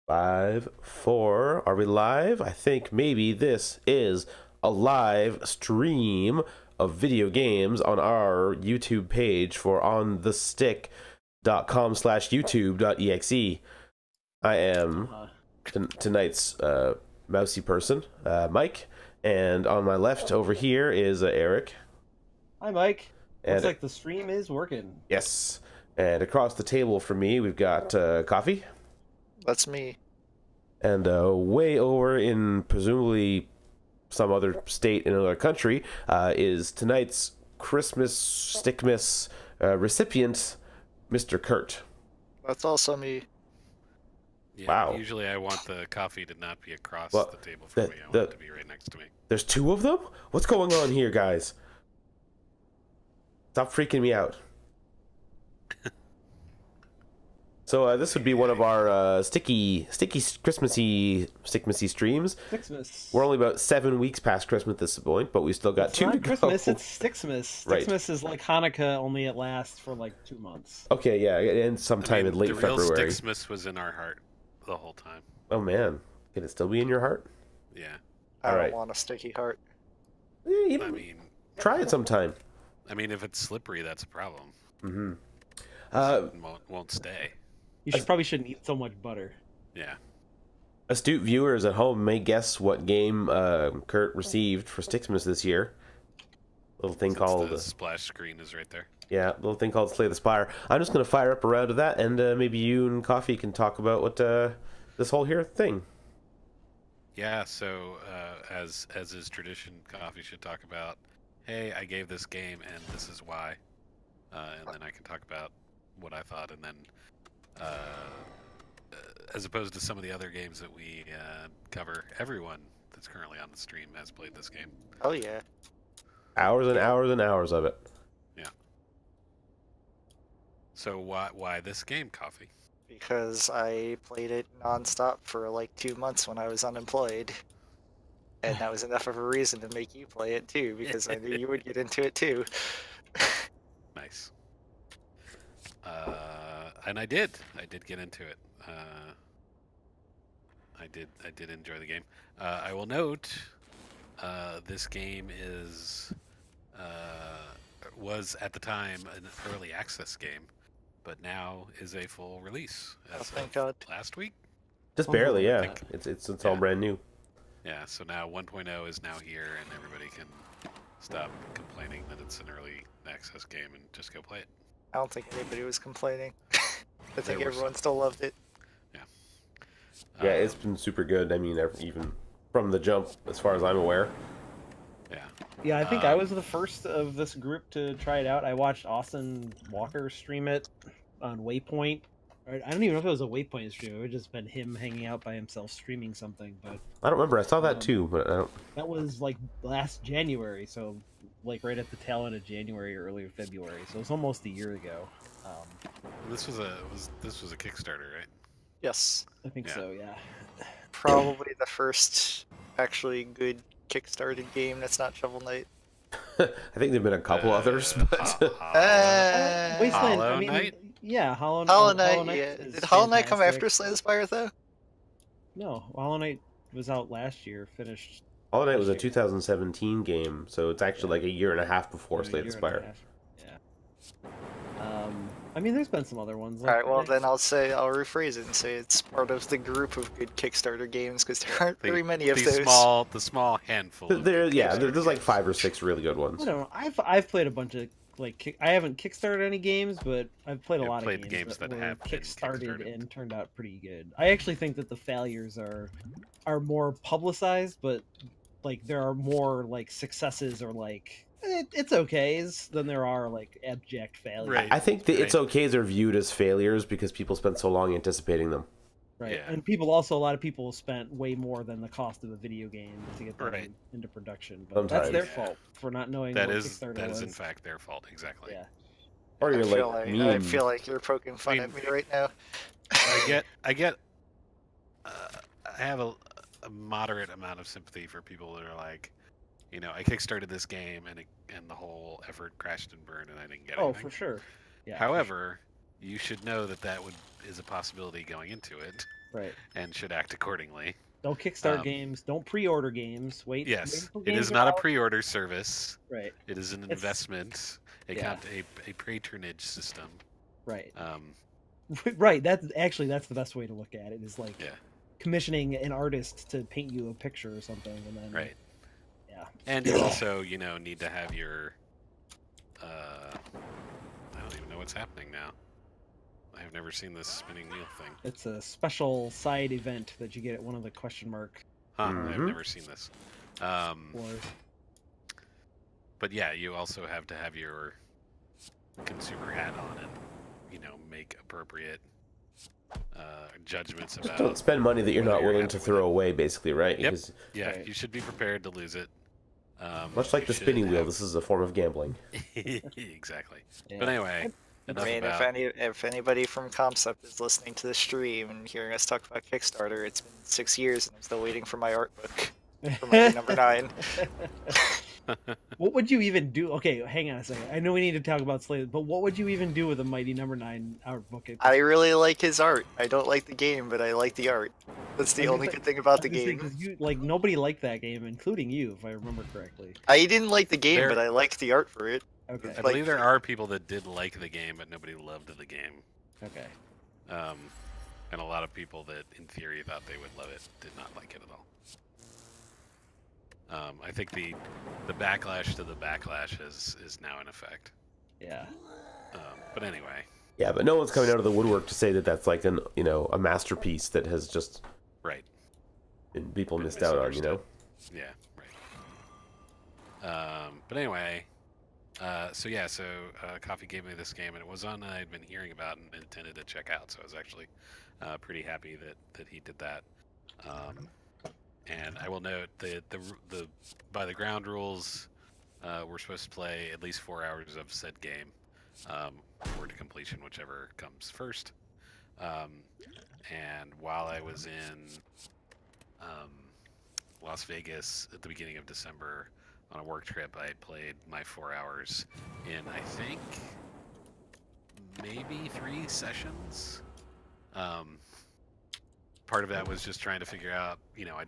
5, 4. Are we live? I think maybe this is a live stream of video games on our YouTube page for onthestick.com/youtube.exe. I am tonight's mousy person, Mike, and on my left over here is Eric. Hi, Mike. And looks like the stream is working. Yes. And across the table from me, we've got Coffee. That's me. And way over in presumably some other state in another country is tonight's Christmas Stickmas recipient, Mr. Kurt. That's also me. Yeah, wow. Usually I want the coffee to not be across Well, the table from me. I want it to be right next to me. There's two of them? What's going on here, guys? Stop freaking me out. So this would be one of our sticky Christmassy streams. Sticksmas. We're only about 7 weeks past Christmas at this point, but we still got It's two not to go. Christmas, it's Sticksmas. Right. Sticksmas is like Hanukkah, only it lasts for like 2 months. Okay, yeah, and sometime in late the real February. Sticksmas was in our heart the whole time. Oh man, can it still be in your heart? Yeah. I Alright. don't want a sticky heart. I mean, Try it sometime. if it's slippery, that's a problem. Mm-hmm. It won't stay. You probably shouldn't eat so much butter. Yeah. Astute viewers at home may guess what game Kurt received for Sticksmas this year. Little thing called the splash screen is right there. Yeah, little thing called Slay the Spire. I'm just gonna fire up a round of that, and maybe you and Coffee can talk about what this whole here thing. Yeah. So as is tradition, Coffee should talk about, hey, I gave this game and this is why, and then I can talk about what I thought, and then. As opposed to some of the other games that we cover, everyone that's currently on the stream has played this game. Oh yeah. Hours and hours and hours of it. Yeah. So why this game, Coffee? Because I played it nonstop for like 2 months when I was unemployed. And that was enough of a reason to make you play it too, because I knew you would get into it too. Nice. And I did get into it. I did enjoy the game. I will note, this game was at the time an early access game, but now is a full release. Oh, thank God. Last week. Just barely, yeah. It's all brand new. Yeah. So now 1.0 is now here, and everybody can stop complaining that it's an early access game and just go play it. I don't think anybody was complaining. I think There were everyone some. still loved it. Yeah. Yeah, it's been super good. I mean, even from the jump, as far as I'm aware. Yeah. Yeah, I think I was the first of this group to try it out. I watched Austin Walker stream it on Waypoint. I don't even know if it was a Waypoint stream. It would just been him hanging out by himself streaming something. But I don't remember. I saw that too, but I don't. that was like last January, so like right at the tail end of January or early February. So it was almost a year ago. This was a Kickstarter, right? Yes. I think Yeah. so, yeah. Probably the first actually good kickstarted game that's not Shovel Knight. I think there've been a couple others, but Wasteland, Hollow I mean, Knight? yeah, Hollow Knight, yeah. is Did Hollow Knight come fantastic. after Slay the Spire though? No, Hollow Knight was out last year, finished. Hollow Knight was a last year. 2017 game, so it's actually like a year and a half before Or a Slay the year and a Spire. half. Yeah. I mean, there's been some other ones. Alright, well then I'll rephrase it and say it's part of the group of good Kickstarter games because there aren't very many of those. The small handful. Of There's Kickstarter like games. 5 or 6 really good I ones. don't know. I've played a bunch of I haven't kickstarted any games, but I've played a lot of played games, the games that were have been kickstarted kickstarted. and turned out pretty good. I actually think that the failures are more publicized, but like there are more like successes or like it's okays than there are like abject failures. Right. I think the it's Right. okays are viewed as failures because people spend so long anticipating them. Right. Yeah. And a lot of people spent way more than the cost of a video game to get that Right. into production. But that's Sometimes. their Yeah. fault for not knowing That what is Kickstarter was. in fact their fault. Exactly. Yeah. Or you're I feel like you're poking fun I at mean- me right now. I get. I have a moderate amount of sympathy for people that are like, I kickstarted this game and the whole effort crashed and burned and I didn't get Oh, anything. for sure. Yeah. However, you should know that is a possibility going into it. Right. and should act accordingly. Don't kickstart games. Don't pre-order games. Wait. Yes, wait it games is are not a out. pre-order service. Right. It is an It's- investment, a patronage system. Right. Um, Right. That's the best way to look at it. Is like yeah, commissioning an artist to paint you a picture or something, and then right. Yeah. And you also, need to have your. I don't even know what's happening now. I have never seen this spinning wheel thing. It's a special side event that you get at one of the question mark Huh, I've Mhm. never seen this. floors. But yeah, you also have to have your consumer hat on and, make appropriate judgments Just about. don't spend money that you're whether not willing happy to with throw it. away, basically, right? Yep. Because Yeah, Right. you should be prepared to lose it. much like You the should spinning wheel, have- this is a form of gambling. Exactly. Yeah. But anyway, I enough mean, about. if anybody from Concept is listening to the stream and hearing us talk about Kickstarter, it's been 6 years and I'm still waiting for my art book for Mighty number 9. What would you even do? Okay, hang on a second. I know we need to talk about Slay, but what would you even do with a Mighty Number 9 art book? I really like his art. I don't like the game, but I like the art. That's the only good thing about the game. Nobody liked that game, including you, if I remember correctly. I didn't like the game, There- but I liked the art for it. Okay. I believe there are people that did like the game, but nobody loved the game. Okay. And a lot of people that, in theory, thought they would love it did not like it at all. I think the backlash to the backlash is now in effect. Yeah. But anyway, Yeah, but no one's coming out of the woodwork to say that that's like a masterpiece that has just right. people Been missed out on, Yeah, right. But anyway, so Coffee gave me this game, and it was one I'd been hearing about and intended to check out. So I was actually pretty happy that he did that. And I will note that the by the ground rules, we're supposed to play at least 4 hours of said game, or to completion, whichever comes first. And while I was in Las Vegas at the beginning of December on a work trip, I played my 4 hours in, I think, maybe 3 sessions. Part of that was just trying to figure out, I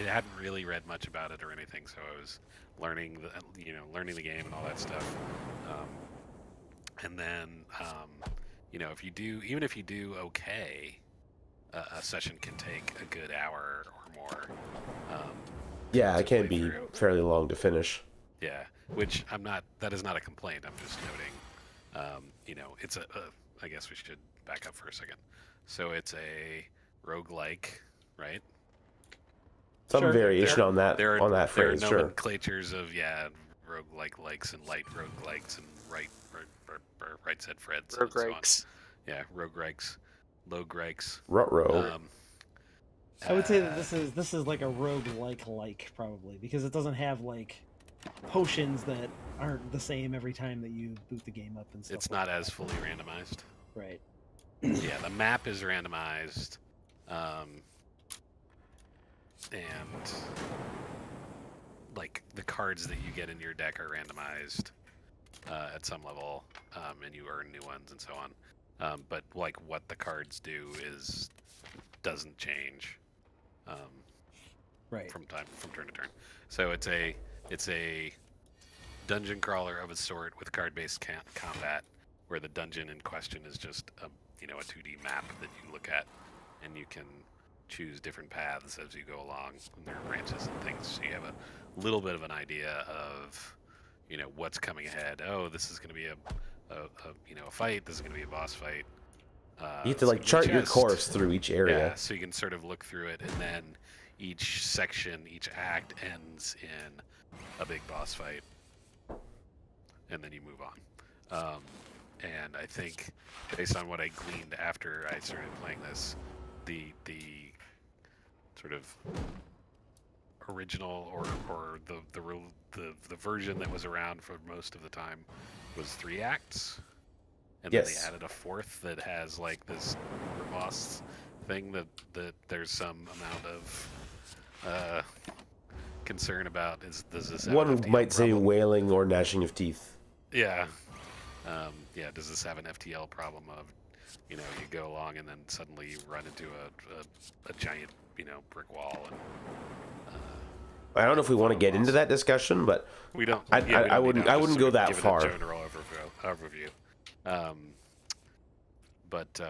hadn't really read much about it or anything, so I was learning the game and all that stuff. And then, even if you do okay, a session can take a good hour or more. Yeah, to it can play be through. fairly long to finish. Yeah, which that is not a complaint. I'm just noting, it's I guess we should back up for a second. So it's a roguelike, right? Some Sure. variation on that There on that are phrase, sure. nomenclatures of roguelike likes and light roguelikes and right said Freds. Rogue and so on. Rikes. Yeah, roguelikes, loguelikes. Ruh-roh. I would say that this is like a rogue like probably, because it doesn't have like potions that aren't the same every time that you boot the game up and stuff. It's like not that. as fully randomized. Right. Yeah, the map is randomized, and like the cards that you get in your deck are randomized at some level, and you earn new ones and so on. But like what the cards do doesn't change Right. from turn to turn. So it's a dungeon crawler of a sort with card-based combat, where the dungeon in question is just a 2D map that you look at, and you can choose different paths as you go along, and there are branches and things, so you have a little bit of an idea of what's coming ahead. Oh, this is going to be a fight. This is going to be a boss fight. You have to like chart your chest. course through each area. Yeah, so you can sort of look through it, and then each section, each act ends in a big boss fight, and then you move on. And I think, based on what I gleaned after I started playing this, the sort of original or the version that was around for most of the time was 3 acts, and then Yes. they added a 4th that has like this boss thing that there's some amount of concern about. Does this have an One FTL might say problem? wailing or gnashing of teeth. Yeah. Does this have an FTL problem of you know, you go along and then suddenly you run into a giant, you know, brick wall. And I don't know if we want to get into that discussion, but we don't. I wouldn't go that far. General overview. But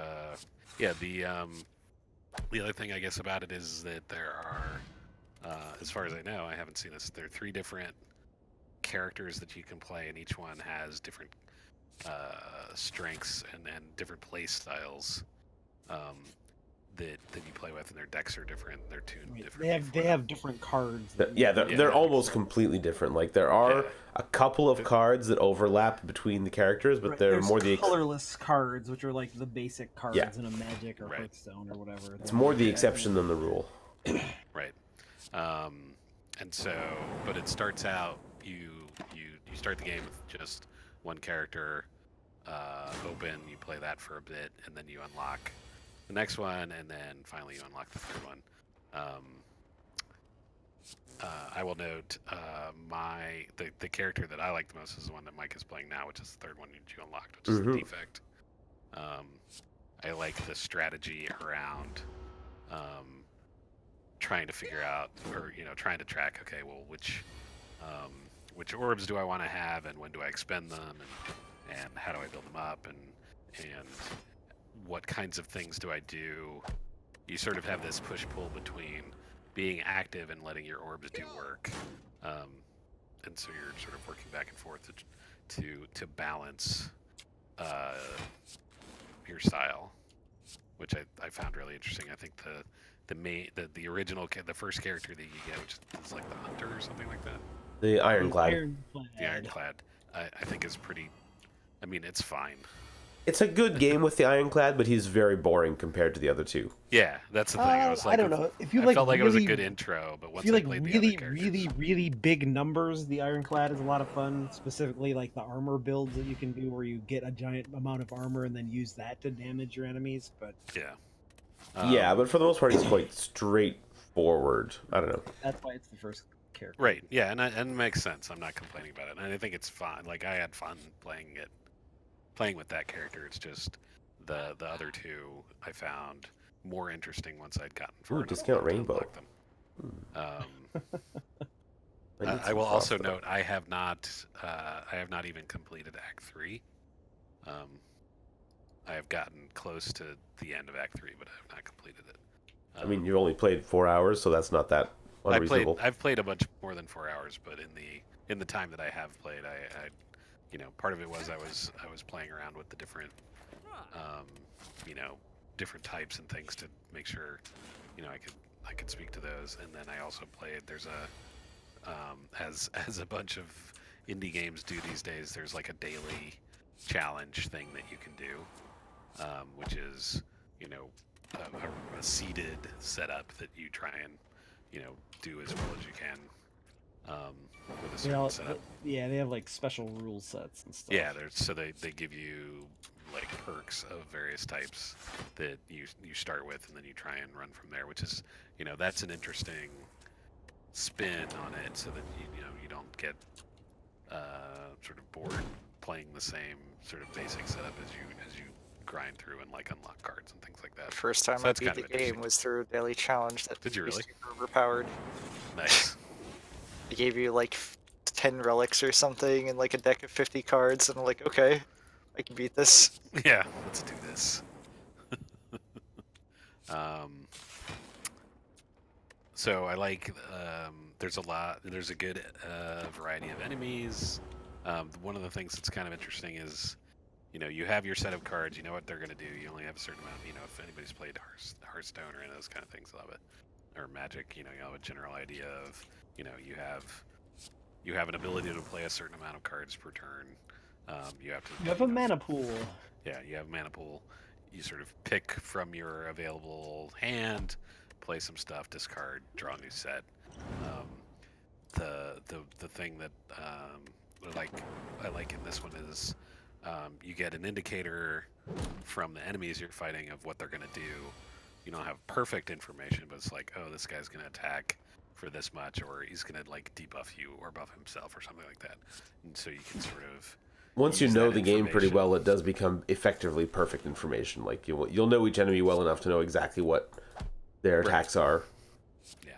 yeah, the other thing I guess about it is that there are, as far as I know, I haven't seen this. There are 3 different characters that you can play, and each one has different strengths and different play styles that you play with, and their decks are different. They're tuned different. They have different cards. They're almost completely different. Like there are a couple of cards that overlap between the characters, but they're more the colorless cards, which are like the basic cards in a Magic or Hearthstone or whatever. It's more the exception than the rule. Right. And so, but it starts out you start the game with just one character open. You play that for a bit, and then you unlock the next one, and then finally you unlock the third one. I will note the character that I like the most is the one that Mike is playing now, which is the third one that you unlocked, which is the Defect. I like the strategy around trying to figure out, or trying to track. Okay, well, which orbs do I want to have, and when do I expend them, and how do I build them up, and what kinds of things do I do? You sort of have this push-pull between being active and letting your orbs do work, and so you're sort of working back and forth to balance your style, which I found really interesting. I think the original the first character that you get, which is like the Hunter or something like that. The Ironclad. The Ironclad, I think is pretty. I mean, it's fine. It's a good game with the Ironclad, but he's very boring compared to the other 2. Yeah, that's the thing. I was like, I don't know. If you I felt like it was a good intro, but once I played the other characters, really big numbers, the Ironclad is a lot of fun. Specifically, like the armor builds that you can do, where you get a giant amount of armor and then use that to damage your enemies. But yeah, but for the most part, he's quite straightforward. I don't know. That's why it's the first character. Right. Yeah, and it makes sense. I'm not complaining about it, and I think it's fun. Like I had fun playing with that character. It's just the other 2 I found more interesting once I'd gotten far discount Rainbow. I will also note I have not even completed Act 3. I have gotten close to the end of Act 3, but I have not completed it. I mean, you only played 4 hours, so that's not that unreasonable. I've played a bunch more than 4 hours, but in the time that I have played, I part of it was I was playing around with the different different types and things to make sure I could speak to those. And then I also played, there's as a bunch of indie games do these days, there's like a daily challenge thing that you can do, which is a seeded setup that you try and do as well as you can with a certain setup. Yeah, they have like special rule sets and stuff. Yeah, so they give you like perks of various types that you start with, and then you try and run from there, which is that's an interesting spin on it, so that you don't get sort of bored playing the same sort of basic setup as you grind through and like unlock cards and things like that. The first time I beat the game was through a daily challenge that did you really? Super overpowered. Nice. They gave you like 10 relics or something and like a deck of 50 cards, and I'm like, okay, I can beat this. Yeah, let's do this. So I like there's a good variety of enemies. One of the things that's kind of interesting is you have your set of cards, you know what they're going to do. You only have a certain amount. If anybody's played Hearthstone or any of those kind of things, they'll have it. Or Magic, you have a general idea of you have an ability to play a certain amount of cards per turn. You have a mana pool. Yeah, you have a mana pool. You sort of pick from your available hand, play some stuff, discard, draw a new set. The thing that I like in this one is you get an indicator from the enemies you're fighting of what they're going to do. You don't have perfect information, but it's like, oh, this guy's going to attack for this much, or he's going to like debuff you or buff himself or something like that. And so you can sort of Once you use know that the game pretty information. well, it does become effectively perfect information. Like you'll know each enemy well enough to know exactly what their attacks are. Yeah.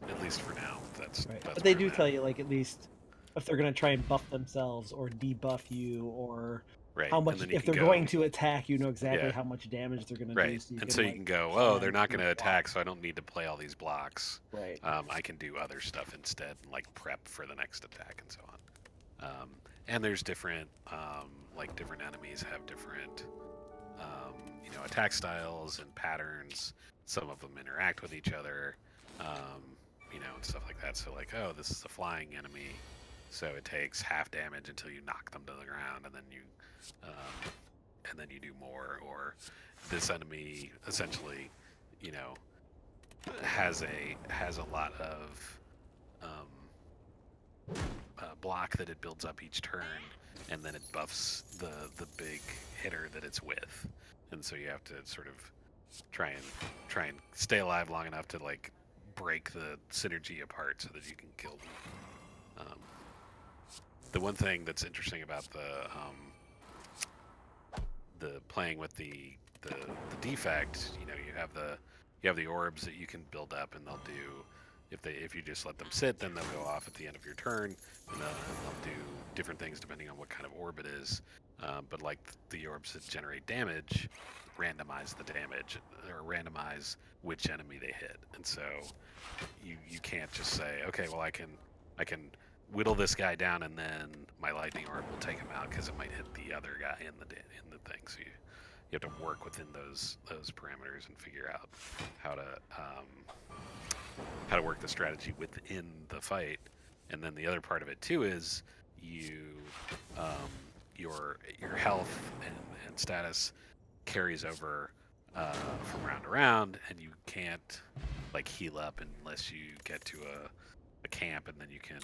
At least for now, that's Right. that's But they where do I'm at. tell you, like, at least if they're going to try and buff themselves or debuff you, or Right, how and much, then you if can they're go- going to attack, you know exactly Yeah. how much damage they're going to Right, do. So you and can, so you like, can go, plan oh, they're not your going to block. attack, so I don't need to play all these blocks. Right. I can do other stuff instead, and like prep for the next attack and so on. And there's different, like different enemies have different, you know, attack styles and patterns. Some of them interact with each other, you know, and stuff like that. So like, oh, this is a flying enemy, so it takes half damage until you knock them to the ground, and then you do more. Or this enemy essentially, you know, has a lot of block that it builds up each turn, and then it buffs the big hitter that it's with, and so you have to sort of try and stay alive long enough to like break the synergy apart so that you can kill them. The one thing that's interesting about the playing with the defect, you know, you have the orbs that you can build up, and they'll do, if you just let them sit, then they'll go off at the end of your turn, and they'll do different things depending on what kind of orb it is. But like the orbs that generate damage, randomize the damage or randomize which enemy they hit, and so you can't just say, okay, well I can whittle this guy down and then my lightning orb will take him out because it might hit the other guy in the thing. So you have to work within those parameters and figure out how to work the strategy within the fight. And then the other part of it too is your health and status carries over from round to round, and you can't like heal up unless you get to a camp, and then you can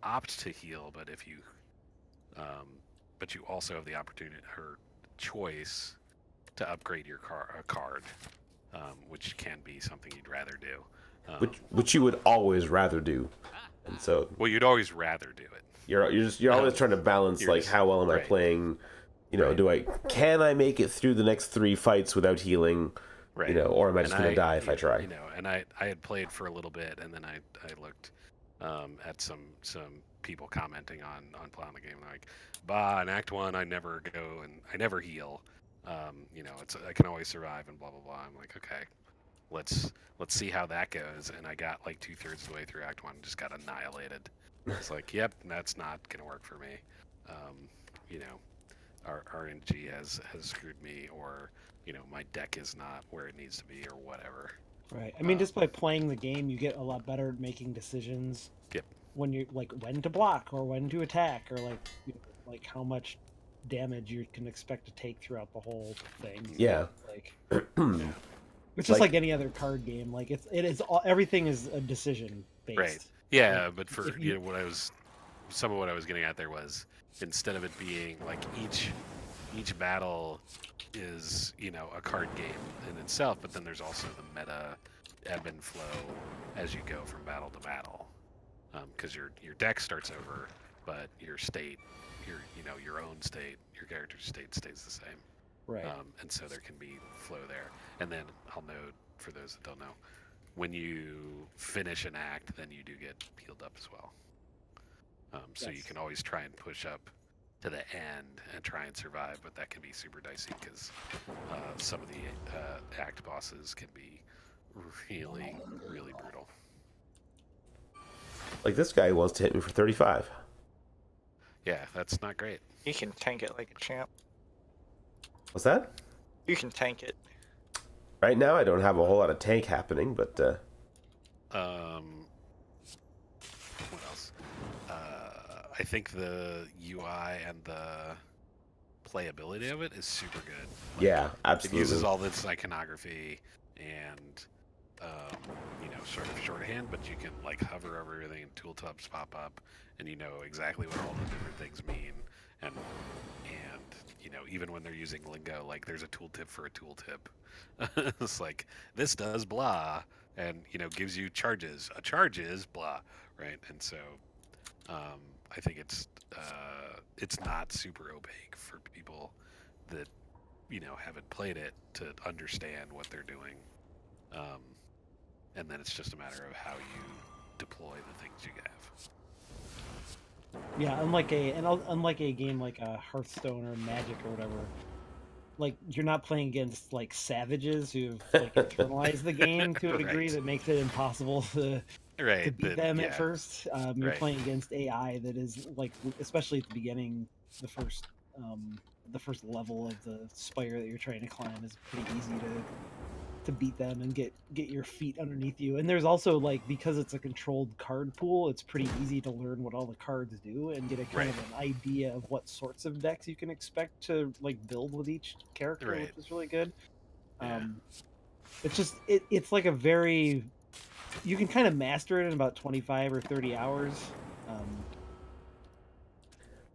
opt to heal. But if you but you also have the opportunity or choice to upgrade your card, which can be something you'd rather do. Which you would always rather do, and so Well, you'd always rather do it. you're always trying to balance like how well am I right. playing. You know, can I make it through the next 3 fights without healing? Right. You know, or am I just going to die if I try? You know, and I had played for a little bit, and then I looked at some people commenting on playing the game, like, bah, in Act 1 I never go and I never heal. You know, I can always survive and blah blah blah. I'm like, okay, let's see how that goes. And I got like 2/3 of the way through Act 1 and just got annihilated. It's like, yep, that's not gonna work for me. You know, our RNG has screwed me, or you know, my deck is not where it needs to be, or whatever. Right. I mean, just by playing the game, you get a lot better at making decisions. Yep. When you like when to block or when to attack, or like like how much damage you can expect to take throughout the whole thing. So, Yeah. like it's just Like- like any other card game. Like it is all, everything is a decision based. Right. Yeah, Like, but for if you- you know, some of what I was getting at there was, instead of it being like each battle is, you know, a card game in itself, but then there's also the meta ebb and flow as you go from battle to battle, because your deck starts over, but your state, your own state, your character's state stays the same. Right. And so there can be flow there. And then I'll note, for those that don't know, when you finish an act, then you do get healed up as well. So you Yes. can always try and push up to the end and try and survive, but that can be super dicey because some of the act bosses can be really, really brutal. Like this guy wants to hit me for 35. Yeah, that's not great. You can tank it like a champ. What's that? You can tank it. Right now, I don't have a whole lot of tank happening, but What else? I think the UI and the playability of it is super good. Like, yeah, it absolutely. uses all this iconography and you know, sort of shorthand, but you can like hover over everything and tooltips pop up, and you know exactly what all the different things mean. And you know, even when they're using lingo, like there's a tooltip for a tooltip. It's like, this does blah, and you know, gives you charges. A charge is blah, right? And so I think it's not super opaque for people that haven't played it to understand what they're doing, and then it's just a matter of how you deploy the things you have. Yeah, unlike a game like Hearthstone or Magic or whatever, like you're not playing against like savages who've like internalized the game to a degree Right. that makes it impossible to beat them at first. You're playing against AI that is like, especially at the beginning, the first level of the spire that you're trying to climb is pretty easy to beat them and get your feet underneath you. And there's also like, because it's a controlled card pool, it's pretty easy to learn what all the cards do and get a kind of an idea of what sorts of decks you can expect to like build with each character, which is really good. It's just it's like a very, you can kind of master it in about 25 or 30 hours.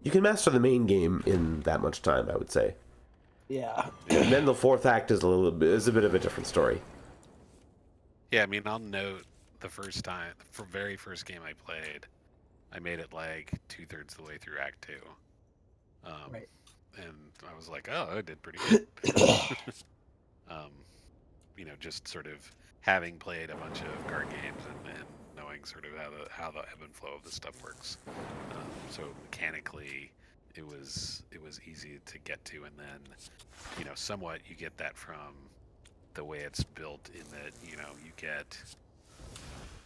You can master the main game in that much time, I would say. Yeah. And then the fourth act is a bit of a different story. Yeah, I mean, I'll note the very first game I played, I made it like 2/3 of the way through Act 2. Right. And I was like, oh, I did pretty good. Just sort of having played a bunch of card games and knowing sort of how the ebb and flow of this stuff works. So mechanically, it was easy to get to, and then somewhat you get that from the way it's built, in that you get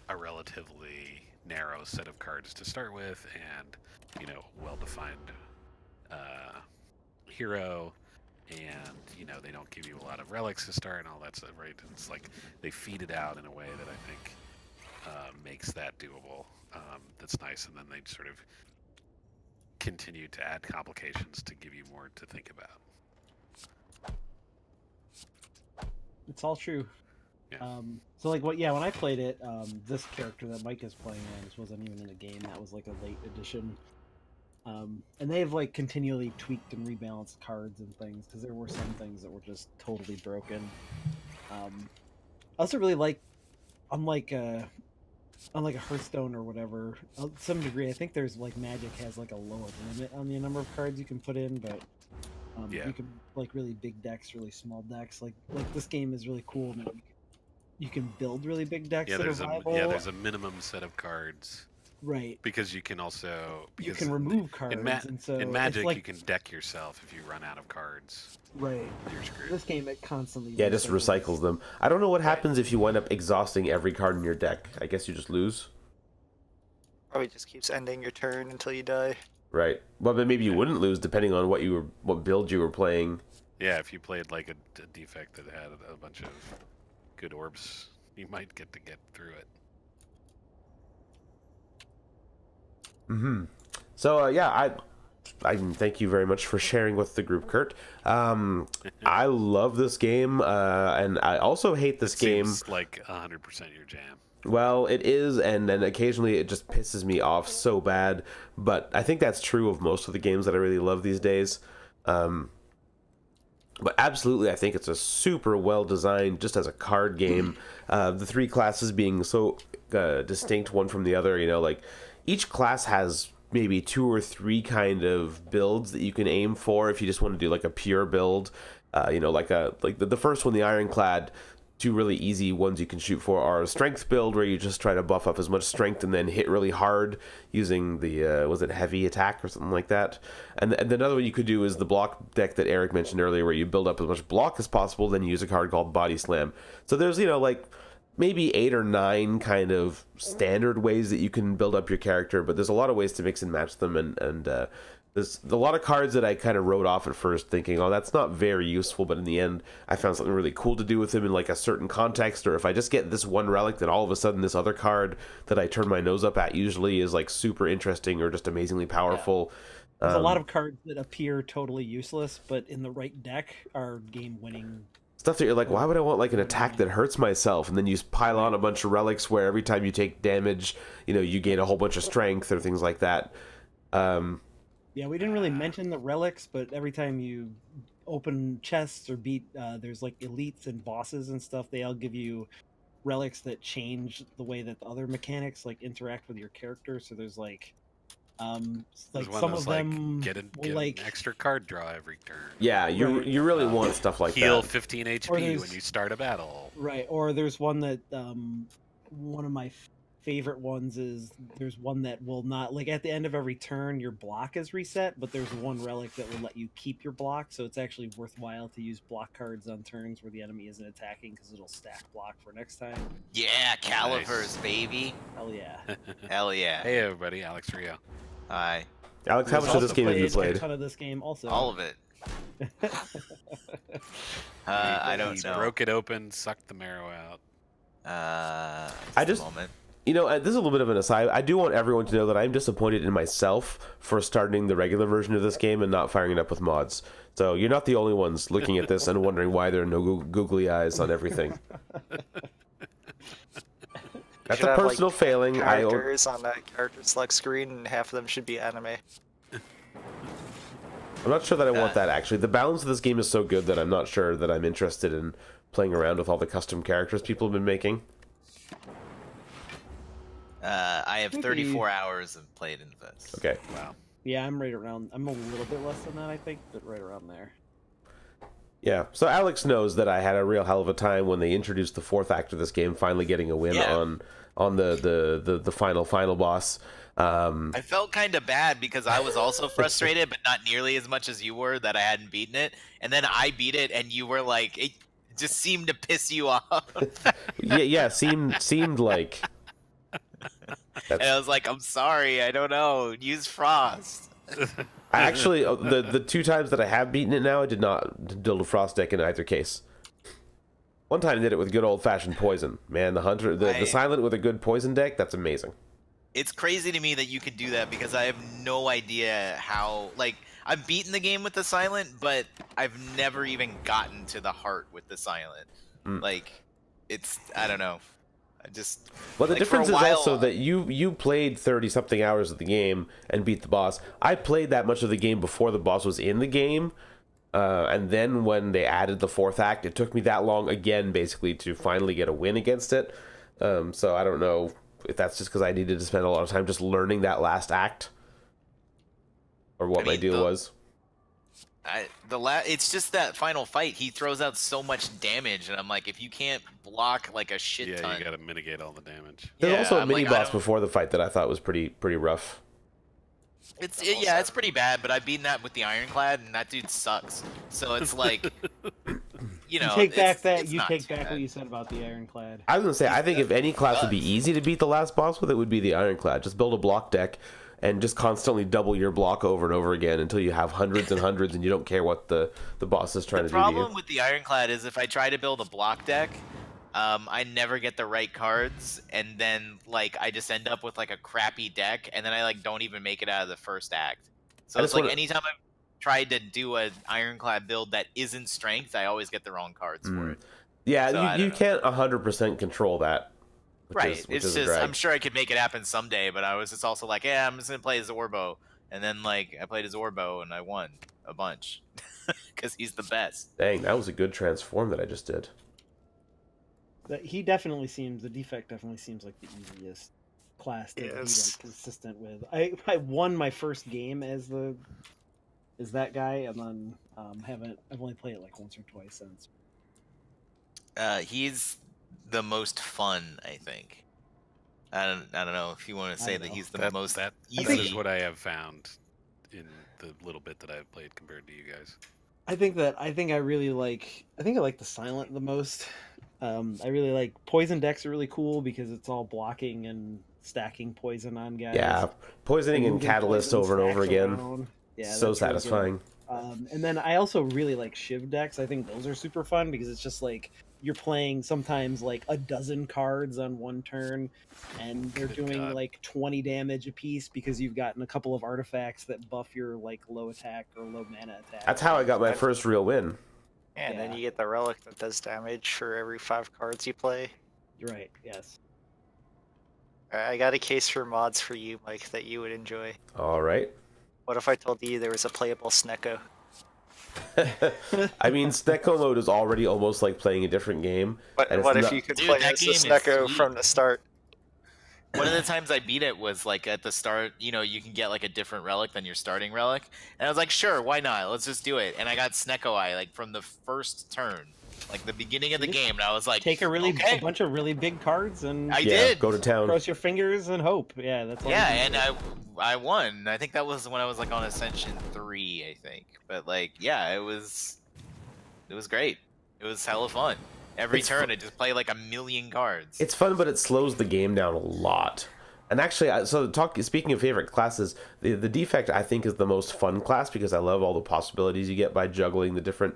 a relatively narrow set of cards to start with, and well-defined hero, and they don't give you a lot of relics to start and all that stuff, right? It's like they feed it out in a way that I think makes that doable. That's nice, and then they sort of continue to add complications to give you more to think about. It's all true. Yeah. So like when I played it, this character that Mike is playing as wasn't even in the game. That was like a late edition. And they've like continually tweaked and rebalanced cards and things, because there were some things that were just totally broken. I also really like, unlike a Hearthstone or whatever, to some degree, I think there's like Magic has like a lower limit on the number of cards you can put in, but you can like really big decks, really small decks. Like this game is really cool, and you can build really big decks that are viable. There's a minimum set of cards. Right. Because you can also remove cards. In Magic, you can deck yourself if you run out of cards. Right. You're screwed. This game, it constantly just recycles them. I don't know what happens if you wind up exhausting every card in your deck. I guess you just lose. Probably just keeps ending your turn until you die. Right. Well, but maybe you wouldn't lose depending on what build you were playing. Yeah, if you played like a defect that had a bunch of good orbs, you might get through it. Mm-hmm. So I thank you very much for sharing with the group, Kurt. I love this game, and I also hate this game. Seems like 100% your jam. Well, it is, and then occasionally it just pisses me off so bad. But I think that's true of most of the games that I really love these days. But absolutely, I think it's a super well designed, just as a card game. The three classes being so distinct one from the other, like. Each class has maybe 2 or 3 kind of builds that you can aim for if you just want to do like a pure build. Like the first one, the Ironclad. 2 really easy ones you can shoot for are a strength build, where you just try to buff up as much strength and then hit really hard using the was it heavy attack or something like that. And another one you could do is the block deck that Eric mentioned earlier, where you build up as much block as possible, then you use a card called Body Slam. So there's like maybe 8 or 9 kind of standard ways that you can build up your character, but there's a lot of ways to mix and match them, and there's a lot of cards that I kind of wrote off at first thinking, oh, that's not very useful, but in the end I found something really cool to do with them in like a certain context, or if I just get this one relic, then all of a sudden this other card that I turn my nose up at usually is like super interesting or just amazingly powerful. There's a lot of cards that appear totally useless, but in the right deck are game-winning. Stuff that you're like, why would I want like an attack that hurts myself? And then you pile on a bunch of relics where every time you take damage, you gain a whole bunch of strength or things like that. Yeah, we didn't really mention the relics, but every time you open chests or beat, there's like elites and bosses and stuff, they all give you relics that change the way that the other mechanics like interact with your character. So there's like There's like one some that's of them get an like extra card draw every turn. Yeah, you really want stuff like Heal that. 15 Or HP there's- when you start a battle. right. Or there's one that one of my favorite ones is there's one that will not, like, at the end of every turn your block is reset, but there's one relic that will let you keep your block, so it's actually worthwhile to use block cards on turns where the enemy isn't attacking because it'll stack block for next time. Yeah, calipers, baby. Hell yeah. Hell yeah. Hey everybody, Alex Rio. Hi. Alex, how much of this game have you A played? ton of this game also. All of it. I don't He know. broke it open, sucked the marrow out. I just- moment. You know, this is a little bit of an aside. I do want everyone to know that I'm disappointed in myself for starting the regular version of this game and not firing it up with mods. So you're not the only ones looking at this and wondering why there are no googly eyes on everything. That's should a have, like, personal failing. Characters on that character select screen, and half of them should be anime. I'm not sure that I want that, actually. The balance of this game is so good that I'm not sure that I'm interested in playing around with all the custom characters people have been making. I have 34 hours of played in this. Okay. Wow. Yeah, I'm right around. I'm a little bit less than that, I think, but right around there. Yeah, so Alex knows that I had a real hell of a time when they introduced the fourth act of this game, finally getting a win on the final boss. I felt kind of bad because I was also frustrated, but not nearly as much as you were that I hadn't beaten it. And then I beat it, and you were like, it just seemed to piss you off. yeah, seemed like. And I was like, I'm sorry, I don't know. Use Frost. I actually, the two times that I have beaten it now, I did not build a frost deck in either case. One time I did it with good old-fashioned poison. Man, the hunter, the silent with a good poison deck, that's amazing. It's crazy to me that you can do that because I have no idea how, like, I've beaten the game with the silent, but I've never even gotten to the heart with the silent. Like, it's, I don't know. Well, the like, difference for a is while, also that you played 30-something hours of the game and beat the boss. I played that much of the game before the boss was in the game, and then when they added the fourth act, it took me that long again, basically, to finally get a win against it. So I don't know if that's just because I needed to spend a lot of time just learning that last or what my deal was. It's just that final fight. He throws out so much damage, and I'm like, if you can't block like a shit ton, Yeah, you gotta mitigate all the damage. There's also a mini like, boss before the fight that I thought was pretty rough. It's pretty bad. But I've beaten that with the Ironclad, and that dude sucks. So it's like, you know, take back bad. what you said about the Ironclad. I was gonna say, I think if any class would be easy to beat the last boss with, it would be the Ironclad. Just build a block deck and just constantly double your block over and over again until you have hundreds and hundreds, and you don't care what the boss is trying to do to you. The problem with the Ironclad is if I try to build a block deck, I never get the right cards, and then like I just end up with like a crappy deck, and then I like don't even make it out of the first act. So it's like anytime I've tried to do an Ironclad build that isn't strength, I always get the wrong cards for it. Yeah, So you can't 100% control that. Right. It's just I'm sure I could make it happen someday, but I was just also like, yeah, I'm just gonna play Zorbo, and then like I played Zorbo and I won a bunch because he's the best. Dang, that was a good transform that I just did. The defect definitely seems like the easiest class to be like consistent with. I won my first game as that guy, and then I've only played it like once or twice since. He's the most fun, I think. I don't know if you want to say that he's the most easy. That is what I have found in the little bit that I've played compared to you guys. I like the silent the most. I really like poison decks are really cool because it's all blocking and stacking poison on guys. Yeah, poisoning and catalyst over and over again. Around. Yeah, so satisfying. And then I also really like Shiv decks. I think those are super fun because it's just like you're playing sometimes like a dozen cards on one turn, and they're doing like 20 damage a piece because you've gotten a couple of artifacts that buff your like low attack or low mana attack. That's how I got my first real win. And then you get the relic that does damage for every 5 cards you play. You're right, yes. I got a case for mods for you, Mike, that you would enjoy. All right. What if I told you there was a playable Snecko? I mean, Snecko mode is already almost like playing a different game. But what if you could play as the Snecko from the start? One of the times I beat it was like at the start, you know, you can get like a different relic than your starting relic. And I was like, sure, why not? Let's just do it. And I got Snecko Eye like from the first turn, like the beginning of the game. And I was like, Take a okay. bunch of really big cards and I did. Go to town. cross your fingers and hope. Yeah, that's all. Yeah, and I won. I think that was when I was like on Ascension 3, I think. But like, yeah, it was great. It was hella fun. Every turn, I just play like a million cards. It's fun, but it slows the game down a lot. And actually, speaking of favorite classes, the defect I think is the most fun class because I love all the possibilities you get by juggling the different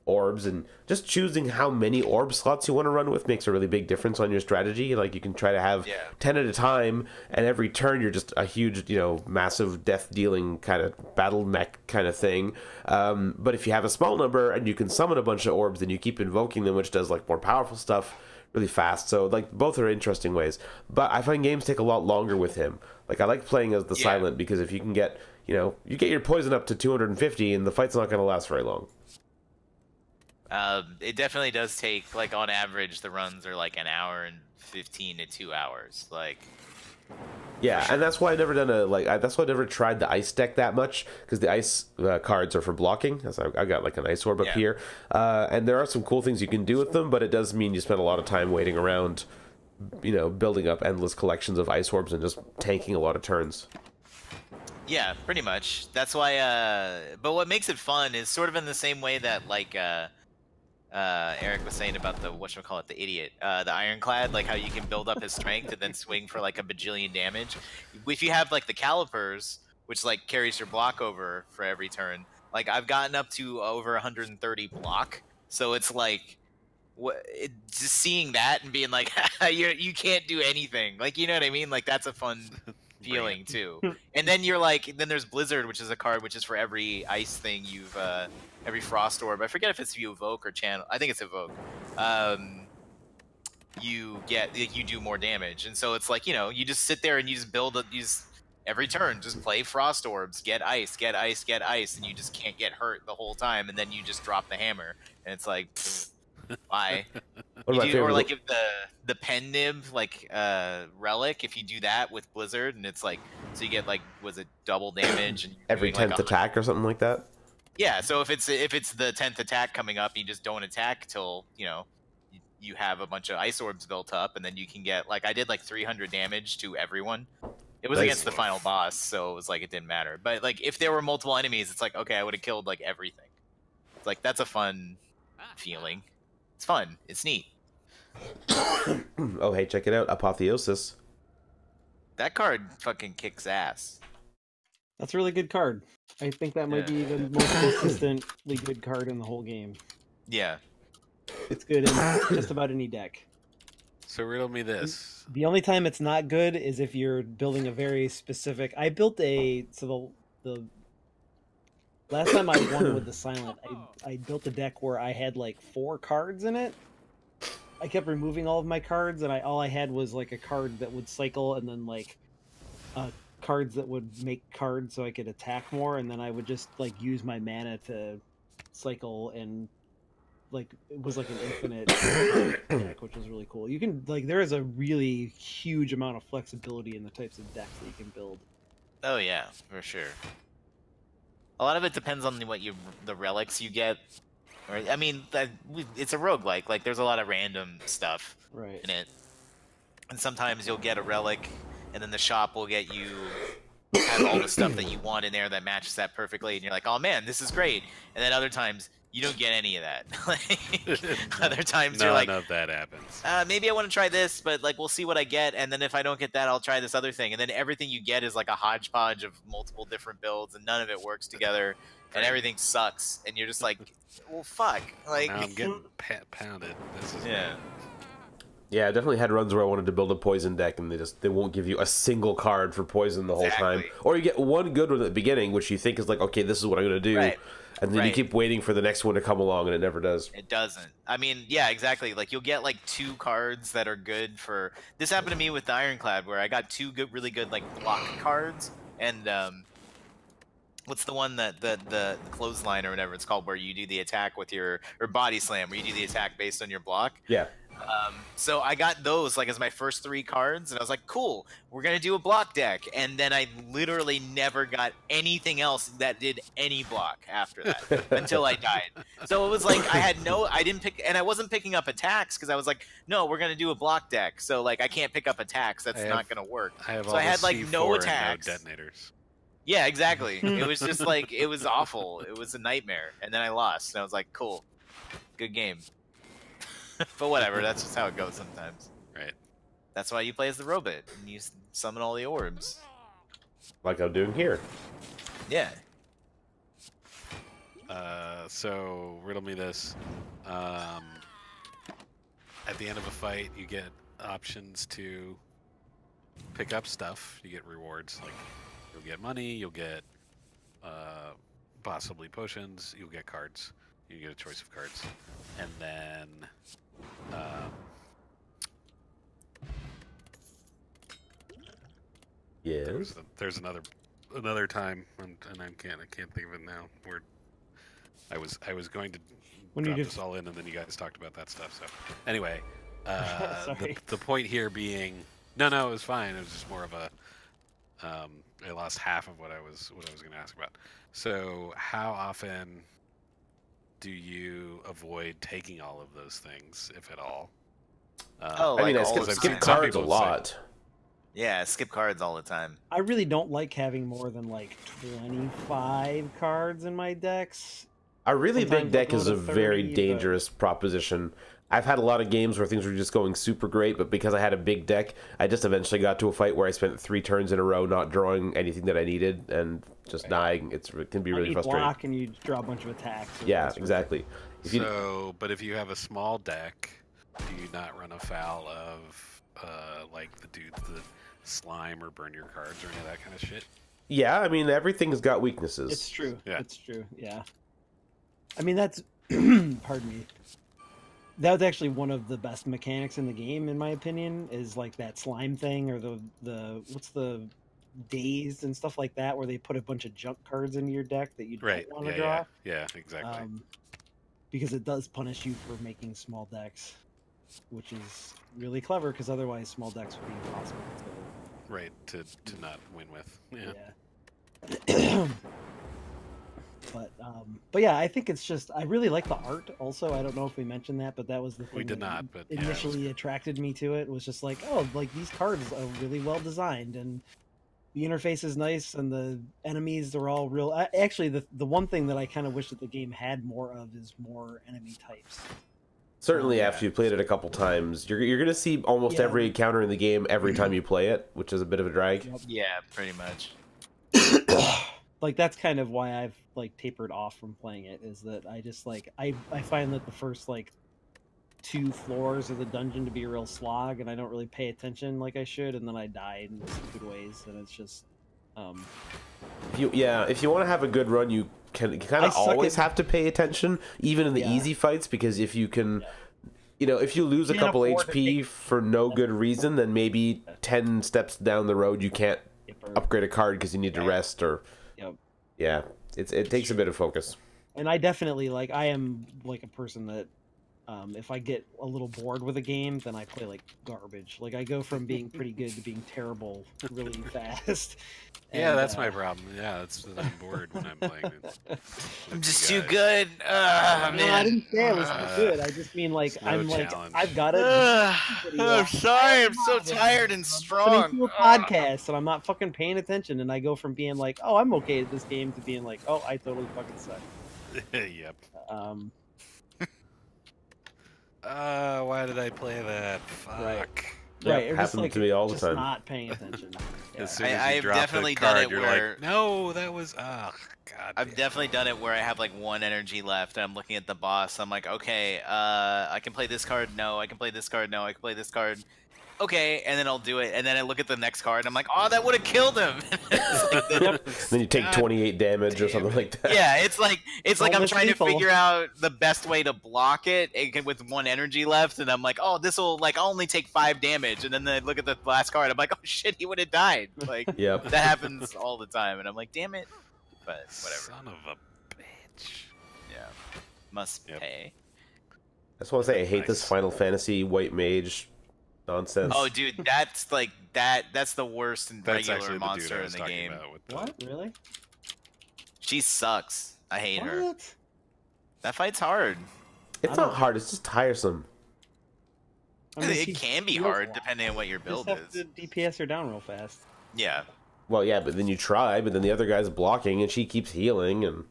orbs, and just choosing how many orb slots you want to run with makes a really big difference on your strategy. Like you can try to have 10 at a time, and every turn you're just a huge, massive death dealing kind of battle mech kind of thing. But if you have a small number and you can summon a bunch of orbs, then you keep invoking them, which does like more powerful stuff really fast. So like both are interesting ways, but I find games take a lot longer with him. Like I like playing as the silent because if you can get you get your poison up to 250 and the fight's not going to last very long. It definitely does take, like, on average, the runs are like an hour and 15 to 2 hours. Like, yeah, and that's why I never that's why I never tried the ice deck that much, because the ice cards are for blocking. As I got like an ice orb up here, and there are some cool things you can do with them, but it does mean you spend a lot of time waiting around, building up endless collections of ice orbs and just tanking a lot of turns. yeah, pretty much. That's why. But what makes it fun is sort of in the same way that like. Eric was saying about the the idiot, the Ironclad, like how you can build up his strength and then swing for like a bajillion damage. If you have like the Calipers, which like carries your block over for every turn, like I've gotten up to over 130 block, so it's like, just seeing that and being like, you can't do anything, like, you know what I mean? Like that's a fun feeling too. And then you're like, then there's Blizzard, which is a card which is for every ice thing you've every frost orb. I forget if it's you evoke or channel. I think it's evoke. You do more damage, and so it's like, you just sit there and you just build every turn, just play frost orbs, get ice, get ice, get ice, and you just can't get hurt the whole time, and then you just drop the hammer, and it's like, why? Or like if the pen nib relic, if you do that with Blizzard, and it's like, so you get like, was it double damage and every 10th attack or something like that? Yeah, so if it's the 10th attack coming up, you just don't attack till you have a bunch of ice orbs built up, and then you can get, like, I did like 300 damage to everyone. It was against the final boss, so it was like it didn't matter. But like if there were multiple enemies, it's like, okay, I would have killed like everything. It's like, that's a fun feeling. It's fun. It's neat. Oh, hey, check it out, Apotheosis. That card fucking kicks ass. That's a really good card. I think that might be the most consistently good card in the whole game. Yeah. It's good in just about any deck. So riddle me this. The only time it's not good is if you're building a very specific... I built the last time I won with the Silent, I built a deck where I had like 4 cards in it. I kept removing all of my cards, and all I had was like a card that would cycle, and then like cards that would make cards so I could attack more, and then I would just like use my mana to cycle, and like it was like an infinite deck, which was really cool. You can there is a really huge amount of flexibility in the types of decks that you can build. Oh yeah, for sure. A lot of it depends on the relics you get. Right? I mean, it's a roguelike. Like there's a lot of random stuff in it, and sometimes you'll get a relic, and then the shop will get you have all the stuff that you want in there that matches that perfectly, and you're like, oh man, this is great. And then other times you don't get any of that. Other times you're like, none of that happens. Maybe I want to try this, but like we'll see what I get, and then if I don't get that, I'll try this other thing, and then everything you get is like a hodgepodge of multiple different builds, and none of it works together, and everything sucks, and you're just like, well, fuck. Like, now I'm getting pounded. This is Yeah, I definitely had runs where I wanted to build a poison deck, and they won't give you a single card for poison the whole time. Or you get one good one at the beginning, which you think is like, okay, this is what I'm going to do. And then you keep waiting for the next one to come along, and it never does. It doesn't. I mean, yeah, exactly. Like, you'll get, like, 2 cards that are good for... This happened to me with the Ironclad, where I got 2 really good, like, block cards, and, what's the one that the clothesline or whatever it's called, where you do the attack with your... Or body slam, where you do the attack based on your block? Yeah. So I got those like as my first 3 cards, and I was like, cool, we're gonna do a block deck. And then I literally never got anything else that did any block after that until I died. So it was like I didn't pick, and I wasn't picking up attacks because I was like, no, we're gonna do a block deck. So like I can't pick up attacks. That's not gonna work. So I had like no C4 attacks. and no detonators. Yeah, exactly. It was just like, it was awful. It was a nightmare. And then I lost. And I was like, cool. Good game. But whatever, that's just how it goes sometimes. Right. That's why you play as the robot. And you summon all the orbs. Like I'm doing here. Yeah. So, riddle me this. At the end of a fight, you get options to pick up stuff. You get rewards. Like, you'll get money, you'll get possibly potions, you'll get cards. You get a choice of cards. And then Yes. there's another time, and I can't think of it now, where I was going to drop this all in, and then you guys talked about that stuff. So anyway, the point here being, no, it was fine. It was just more of a I lost half of what I was going to ask about. So how often do you avoid taking all of those things, if at all? I mean, I skip cards a lot. Yeah, skip cards all the time. I really don't like having more than like 25 cards in my decks. A really Sometimes big deck I'll is go a to 30, very but- dangerous proposition. I've had a lot of games where things were just going super great, but because I had a big deck, I just eventually got to a fight where I spent 3 turns in a row not drawing anything that I needed and just dying. It can be really You frustrating. block and you draw a bunch of attacks. Yeah, exactly. But if you have a small deck, do you not run afoul of like the dudes that slime or burn your cards or any of that kind of shit? Yeah, I mean, everything's got weaknesses. It's true. Yeah. It's true. Yeah. I mean, that's pardon me. That was actually one of the best mechanics in the game, in my opinion, is like that slime thing, or the what's the dazed and stuff like that, where they put a bunch of junk cards into your deck that you don't want to draw. Yeah, exactly. Because it does punish you for making small decks, which is really clever, because otherwise small decks would be impossible to not win with. Yeah. But yeah, I think it's just, I really like the art also. I don't know if we mentioned that, but that was the thing We did that not, but yeah, initially attracted me to it. Was just like, oh, like these cards are really well designed, and the interface is nice, and the enemies are all real. Actually, the one thing that I kind of wish that the game had more of is more enemy types. Certainly, after you played it a couple times, you're going to see almost every encounter in the game every time you play it, which is a bit of a drag. Yeah, pretty much. Like, that's kind of why I've like tapered off from playing it, is that I just like I find that the first like 2 floors of the dungeon to be a real slog, and I don't really pay attention like I should, and then I die in stupid ways, and it's just if you want to have a good run, you kind of always have to pay attention, even in the easy fights, because if you can, if you lose a couple HP for no good reason, then maybe 10 steps down the road you can't upgrade a card because you need to rest, or it takes a bit of focus. And I definitely, like, I am like a person that if I get a little bored with a game, then I play like garbage. Like, I go from being pretty good to being terrible really fast. Yeah, that's my problem. Yeah, that's I'm bored when I'm playing it. I'm just too good. No, I didn't say I was good. I just mean, like, I'm like, I've got it. I'm sorry, I'm so tired and strong. To a podcast, and I'm not fucking paying attention, and I go from being like, oh, I'm okay at this game, to being like, oh, I totally fucking suck. Yep. Why did I play that? Fuck. Right. It happens to me all the time. Not paying attention. As soon as you I've drop definitely the card, done it you're where like, no, that was God. I've definitely done it where I have like 1 energy left, and I'm looking at the boss. I'm like, okay, I can play this card. No, I can play this card. No, I can play this card. Okay, and then I'll do it, and then I look at the next card, and I'm like, oh, that would have killed him. Then you take 28 damage or something like that. Yeah, it's like I'm trying to lethal. figure out the best way to block it with 1 energy left, and I'm like, oh, this will like I'll only take 5 damage, and then I look at the last card, I'm like, oh shit, he would have died. Like, Yep. that happens all the time, and I'm like, damn it. But whatever. Son of a bitch. Yeah, must pay. just want to say I hate Nice. this Final Fantasy white mage nonsense. Oh, dude, that's like that's the worst That's regular actually the dude monster I in was the talking game. about with the... What? Really? She sucks. I hate her. What? That fight's hard. It's not hard. It's just tiresome. I mean, It she can be heals hard a lot. depending on what your You build just have is. to DPS her down real fast. Yeah. Well, yeah, but then you try, but then the other guy's blocking, and she keeps healing, and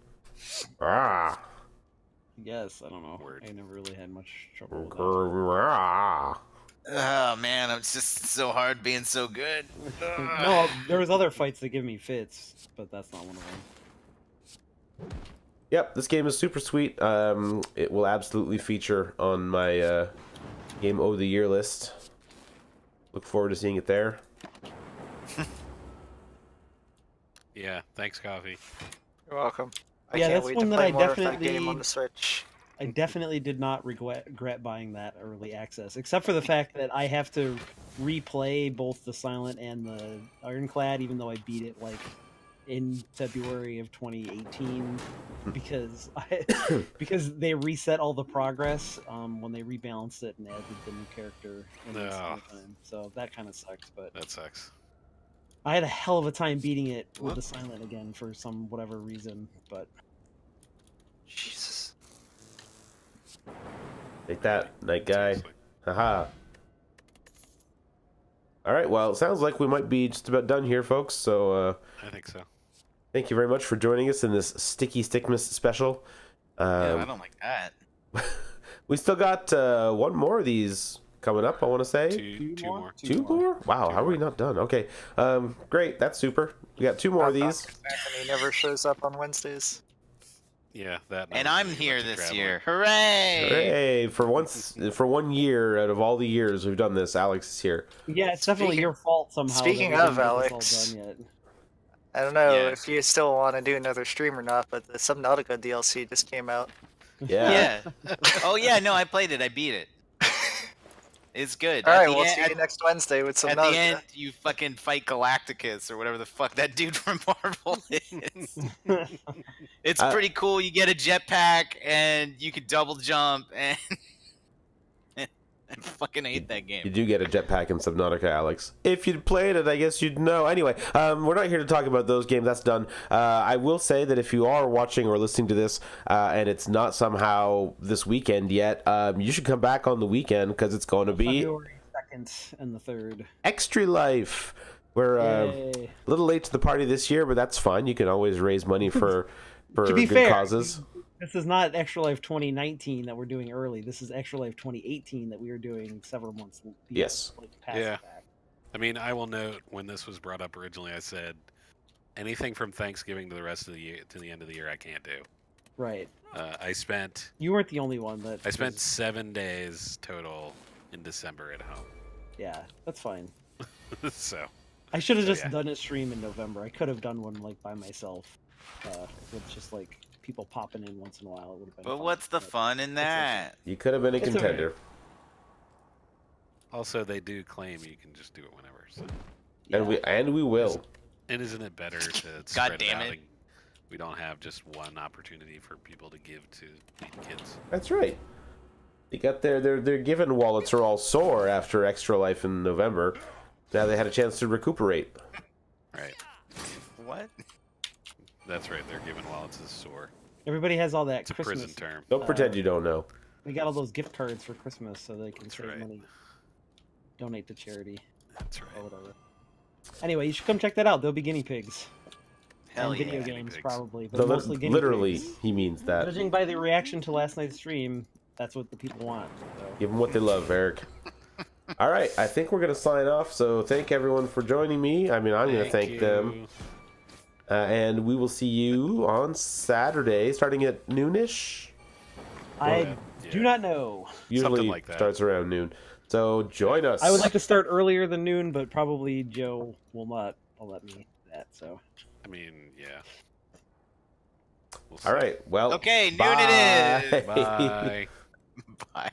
Yes, I don't know. Word. I never really had much trouble with that. Oh man, it's just so hard being so good. No, there was other fights that give me fits, but that's not one of them. Yep, this game is super sweet. It will absolutely feature on my Game of the Year list. Look forward to seeing it there. Yeah, thanks, Coffee. You're welcome. I Yeah, can't that's wait one to that play I more of that definitely- game on the Switch. I definitely did not regret buying that early access, except for the fact that I have to replay both the Silent and the Ironclad, even though I beat it like in February of 2018, because because they reset all the progress when they rebalanced it and added the new character in the second time. So that kind of sucks, but That sucks. I had a hell of a time beating it with the Silent again for some whatever reason, but Jesus. Take that, night guy. Seriously. Haha. Alright, well, it sounds like we might be just about done here, folks, so I think so. thank you very much for joining us in this Sticky Stickmas special. Yeah, I don't like that. We still got one more of these coming up, I want to say. Two more. Two more? Wow, how are we not done? Okay, great, that's super. We got two more of these. Anthony never shows up on Wednesdays. Yeah, that. And I'm here this year. Hooray! Hooray! For 1 year out of all the years we've done this, Alex is here. yeah, it's definitely Speaking- your fault somehow. that speaking we didn't of get this all Alex, done yet. I don't know Yeah. if you still want to do another stream or not, but the Subnautica DLC just came out. Yeah. Yeah. Oh yeah, no, I played it. I beat it. It's good. All At right, the we'll end- see you next Wednesday with At the Subnautica. end, you fucking fight Galacticus or whatever the fuck that dude from Marvel is. It's pretty cool. You get a jetpack and you can double jump, and I fucking hate that You game. do get a jetpack in Subnautica, Alex. If you'd played it, I guess you'd know. Anyway, we're not here to talk about those games. That's done. I will say that if you are watching or listening to this, and it's not somehow this weekend yet, you should come back on the weekend because it's going to be February 2nd and the 3rd. Extra Life. We're a Yay. little late to the party this year, but that's fine. You can always raise money for To be good fair, causes. This is not Extra Life 2019 that we're doing early. This is Extra Life 2018 that we are doing several months. Yes. Like, past Yeah. that. I mean, I will note when this was brought up originally, I said anything from Thanksgiving to the rest of the year to the end of the year, I can't do. Right. I spent You weren't the only one that. I spent was- 7 days total in December at home. Yeah, that's fine. So I should have So, just yeah. done a stream in November. I could have done one like by myself, with just like people popping in once in a while. It would have been. But fun. what's the fun in that? You could have been a It's alright. contender. also they do claim you can just do it whenever. So. And we will. And isn't it better to spread damn it out? it. And we don't have just one opportunity for people to give to needy kids. That's right. They got their given wallets are all sore after Extra Life in November. Now they had a chance to recuperate. Right. What? That's right. Their given wallets is sore. Everybody has all that It's a Christmas. prison term. Don't pretend you don't know. They got all those gift cards for Christmas, so they can That's save right. money, donate to charity That's or right. whatever. Anyway, you should come check that out. They'll be guinea pigs. Hell and yeah. video guinea games pigs. probably, but So mostly guinea literally, pigs. he means that. Judging by the reaction to last night's stream, that's what the people want. So. Give them what they love, Eric. All right, I think we're gonna sign off. So thank everyone for joining me. I mean, I'm gonna thank them, you. and we will see you on Saturday, starting at noonish. I do Yeah. not know. Usually like that. starts around noon. So join us. I would like to start earlier than noon, but probably Joe will not let me do that. So I mean, yeah. We'll All see. right. Well. Okay, noon bye. it is. Bye. Bye.